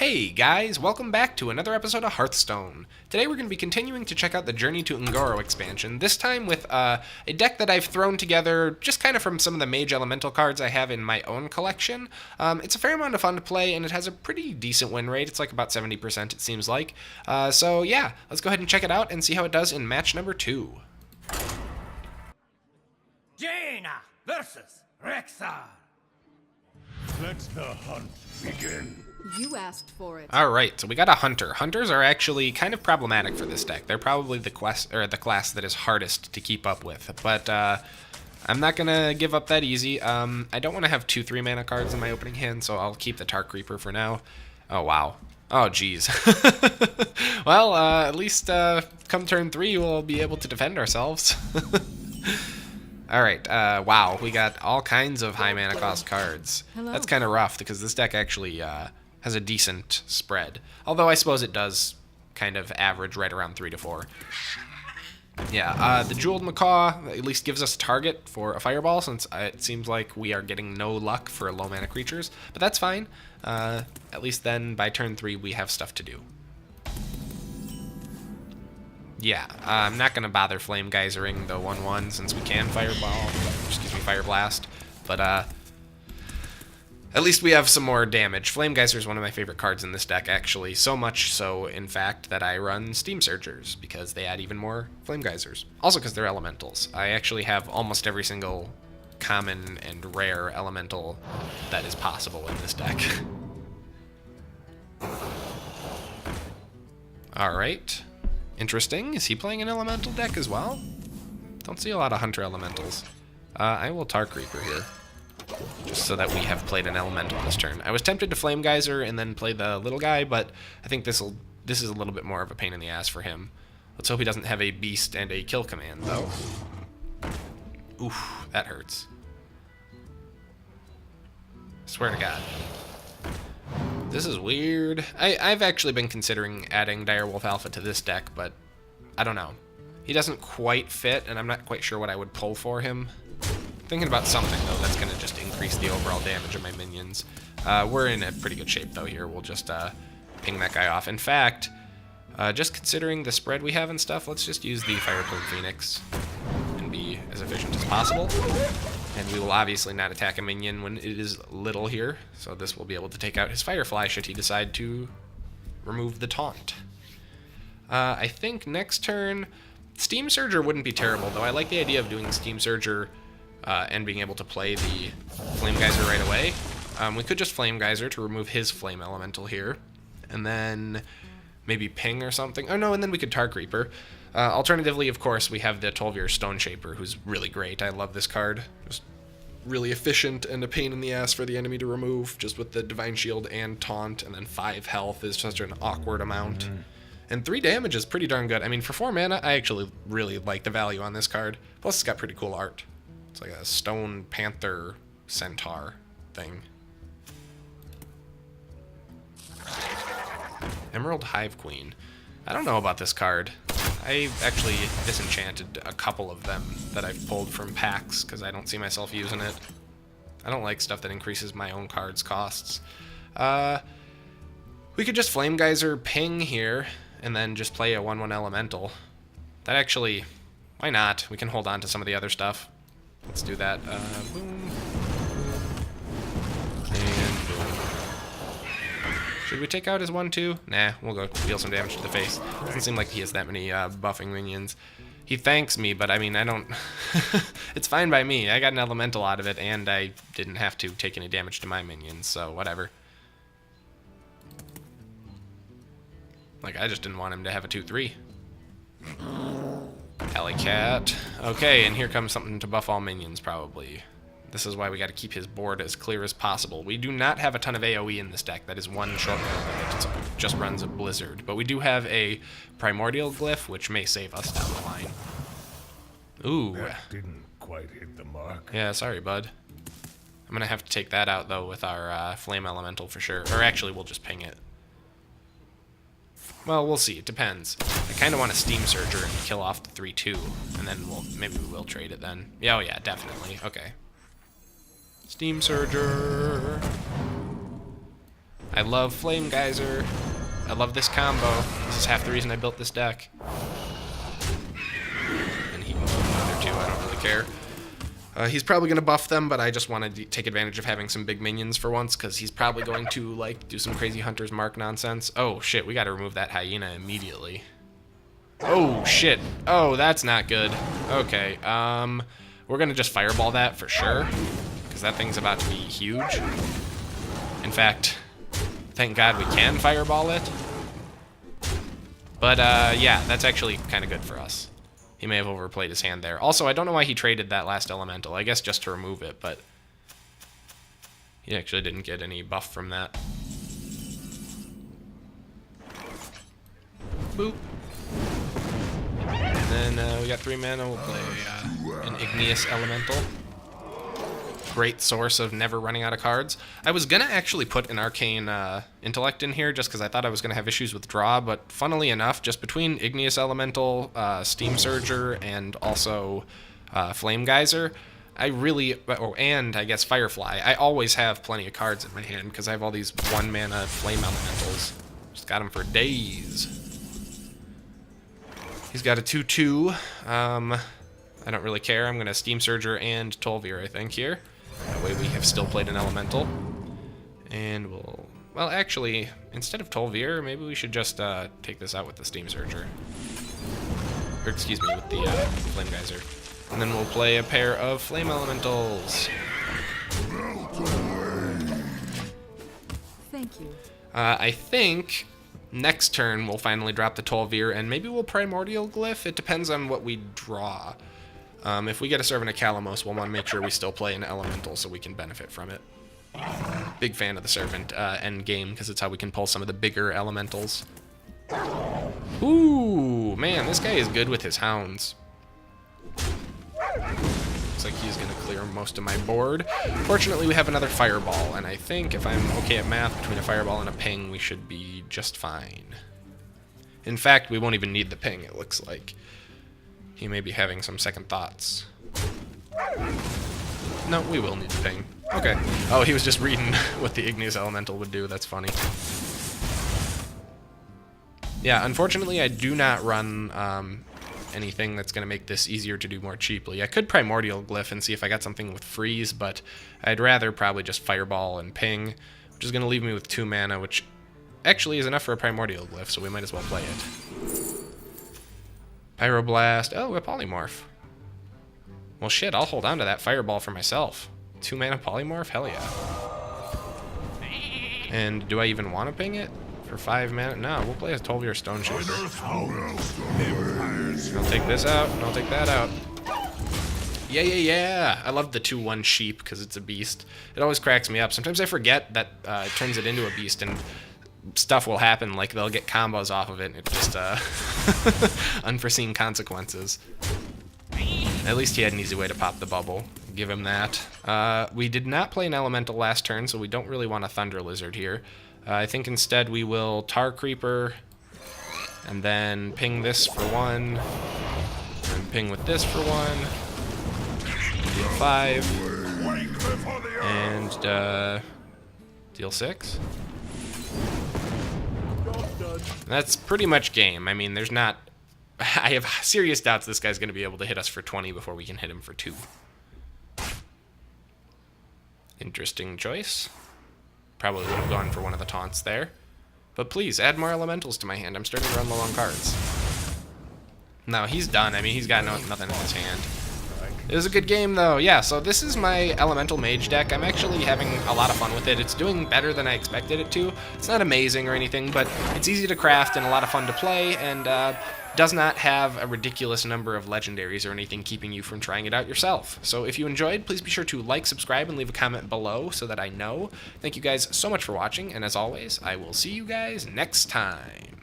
Hey guys, welcome back to another episode of Hearthstone. Today we're going to be continuing to check out the Journey to Goro expansion, this time with a deck that I've thrown together just kind of from some of the Mage Elemental cards I have in my own collection. It's a fair amount of fun to play, and it has a pretty decent win rate. It's like about 70% it seems like. So yeah, let's go ahead and check it out and see how it does in match number 2. Jaina versus Rexar. Let the hunt begin. You asked for it. Alright, so we got a Hunter. Hunters are actually kind of problematic for this deck. They're probably the class that is hardest to keep up with. But I'm not going to give up that easy. I don't want to have 2 3-mana cards in my opening hand, so I'll keep the Tark Reaper for now. Oh, wow. Oh, geez. Well, at least come turn 3, we'll be able to defend ourselves. Alright, wow, we got all kinds of high mana cost cards. Hello. That's kind of rough, because this deck actually has a decent spread. Although I suppose it does kind of average right around 3 to 4. Yeah, the Jeweled Macaw at least gives us a target for a Fireball, since it seems like we are getting no luck for low mana creatures. But that's fine. At least then, by turn 3, we have stuff to do. Yeah, I'm not going to bother Flame Geysering the 1/1 since we can Fire Blast. But at least we have some more damage. Flame Geyser is one of my favorite cards in this deck, actually. So much so, in fact, that I run Steam Surgers, because they add even more Flame Geysers. Also because they're elementals. I actually have almost every single common and rare elemental that is possible in this deck. Alright. Interesting. Is he playing an elemental deck as well? Don't see a lot of Hunter elementals. I will Tark Reaper here, just so that we have played an elemental this turn. I was tempted to Flame Geyser and then play the little guy, but I think this is a little bit more of a pain in the ass for him. Let's hope he doesn't have a beast and a kill command, though. Oof, that hurts. Swear to God. This is weird. I've actually been considering adding Direwolf Alpha to this deck, but I don't know. He doesn't quite fit, and I'm not quite sure what I would pull for him. Thinking about something, though, that's going to just increase the overall damage of my minions. We're in a pretty good shape, though, here. We'll just ping that guy off. In fact, just considering the spread we have and stuff, let's just use the Fire Plume Phoenix and be as efficient as possible. And we will obviously not attack a minion when it is little here, so this will be able to take out his Firefly should he decide to remove the taunt. I think next turn, Steam Surger wouldn't be terrible, though I like the idea of doing Steam Surger and being able to play the Flame Geyser right away. We could just Flame Geyser to remove his Flame Elemental here, and then maybe Ping or something. Oh no, and then we could Tark Reaper. Alternatively, of course, we have the 12-year Stone Shaper, who's really great. I love this card. Just really efficient and a pain in the ass for the enemy to remove, just with the Divine Shield and Taunt, and then 5 health is just an awkward amount. And 3 damage is pretty darn good. I mean, for 4 mana, I actually really like the value on this card. Plus, it's got pretty cool art. It's like a Stone Panther Centaur thing. Emerald Hive Queen. I don't know about this card. I actually disenchanted a couple of them that I've pulled from packs because I don't see myself using it. I don't like stuff that increases my own cards' costs. We could just Flame Geyser Ping here and then just play a 1/1 elemental. That actually, why not? We can hold on to some of the other stuff. Let's do that. Boom. And boom. Should we take out his 1/2? Nah, we'll go deal some damage to the face. Doesn't seem like he has that many buffing minions. He thanks me, but I mean, I don't... It's fine by me. I got an elemental out of it, and I didn't have to take any damage to my minions, so whatever. Like, I just didn't want him to have a 2/3. Alley Cat. Okay, and here comes something to buff all minions, probably. This is why we got to keep his board as clear as possible. We do not have a ton of AoE in this deck. That is one shortcut that just runs a Blizzard. But we do have a Primordial Glyph, which may save us down the line. Ooh. That didn't quite hit the mark. Yeah, sorry, bud. I'm going to have to take that out, though, with our Flame Elemental for sure. Or actually, we'll just ping it. Well, we'll see. It depends. I kind of want a Steam Surger and kill off the 3/2, and then maybe we will trade it then. Yeah, oh yeah, definitely. Okay. Steam Surger. I love Flame Geyser. I love this combo. This is half the reason I built this deck. And he can do another 2, I don't really care. He's probably going to buff them, but I just wanted to take advantage of having some big minions for once, because he's probably going to, like, do some crazy Hunter's Mark nonsense. Oh, shit, we got to remove that hyena immediately. Oh, shit. Oh, that's not good. Okay, we're going to just fireball that for sure, because that thing's about to be huge. In fact, thank God we can fireball it. But, yeah, that's actually kind of good for us. He may have overplayed his hand there. Also, I don't know why he traded that last elemental. I guess just to remove it, but he actually didn't get any buff from that. Boop. And then we got 3 mana. We'll play an Igneous Elemental. Great source of never running out of cards. I was gonna actually put an Arcane Intellect in here just because I thought I was gonna have issues with draw, but funnily enough, just between Igneous Elemental, Steam Surger, and also Flame Geyser, I really, and I guess Firefly, I always have plenty of cards in my hand because I have all these 1 mana Flame Elementals. Just got them for days. He's got a 2/2. I don't really care. I'm gonna Steam Surger and Tol'Vir, I think, here. That way we have still played an elemental. And we'll... Well, actually, instead of Tol'Vir, maybe we should just take this out with the Steam Surger. Or, excuse me, with the Flame Geyser. And then we'll play a pair of Flame Elementals. Thank you. I think next turn we'll finally drop the Tol'Vir, and maybe we'll Primordial Glyph. It depends on what we draw. If we get a Servant of Kalamos, we'll want to make sure we still play an Elemental so we can benefit from it. Big fan of the Servant end game, because it's how we can pull some of the bigger Elementals. Ooh, man, this guy is good with his Hounds. Looks like he's going to clear most of my board. Fortunately, we have another Fireball, and I think if I'm okay at math, between a Fireball and a Ping, we should be just fine. In fact, we won't even need the Ping, it looks like. He may be having some second thoughts. No, we will need the Ping. Okay. Oh, he was just reading what the Igneous Elemental would do. That's funny. Yeah, unfortunately, I do not run anything that's going to make this easier to do more cheaply. I could Primordial Glyph and see if I got something with Freeze, but I'd rather probably just Fireball and Ping, which is going to leave me with 2 mana, which actually is enough for a Primordial Glyph, so we might as well play it. Pyroblast. Oh, a Polymorph. Well, shit, I'll hold on to that Fireball for myself. 2 mana Polymorph? Hell yeah. And do I even want to ping it for 5 mana? No, we'll play a Tol'Vir Stone Shaper. I'll take this out, and I'll take that out. Yeah, yeah, yeah! I love the 2/1 Sheep, because it's a beast. It always cracks me up. Sometimes I forget that it turns it into a beast, and stuff will happen, like they'll get combos off of it, and it just, unforeseen consequences. At least he had an easy way to pop the bubble. Give him that. We did not play an Elemental last turn, so we don't really want a Thunder Lizard here. I think instead we will Tar Creeper, and then ping this for 1, and ping with this for 1, deal 5, and deal 6. That's pretty much game. I mean, there's not... I have serious doubts this guy's going to be able to hit us for 20 before we can hit him for 2. Interesting choice. Probably would have gone for one of the taunts there. But please, add more Elementals to my hand. I'm starting to run low on cards. No, he's done. I mean, he's got nothing in his hand. It was a good game, though. Yeah, so this is my Elemental Mage deck. I'm actually having a lot of fun with it. It's doing better than I expected it to. It's not amazing or anything, but it's easy to craft and a lot of fun to play, and does not have a ridiculous number of legendaries or anything keeping you from trying it out yourself. So if you enjoyed, please be sure to like, subscribe, and leave a comment below so that I know. Thank you guys so much for watching, and as always, I will see you guys next time.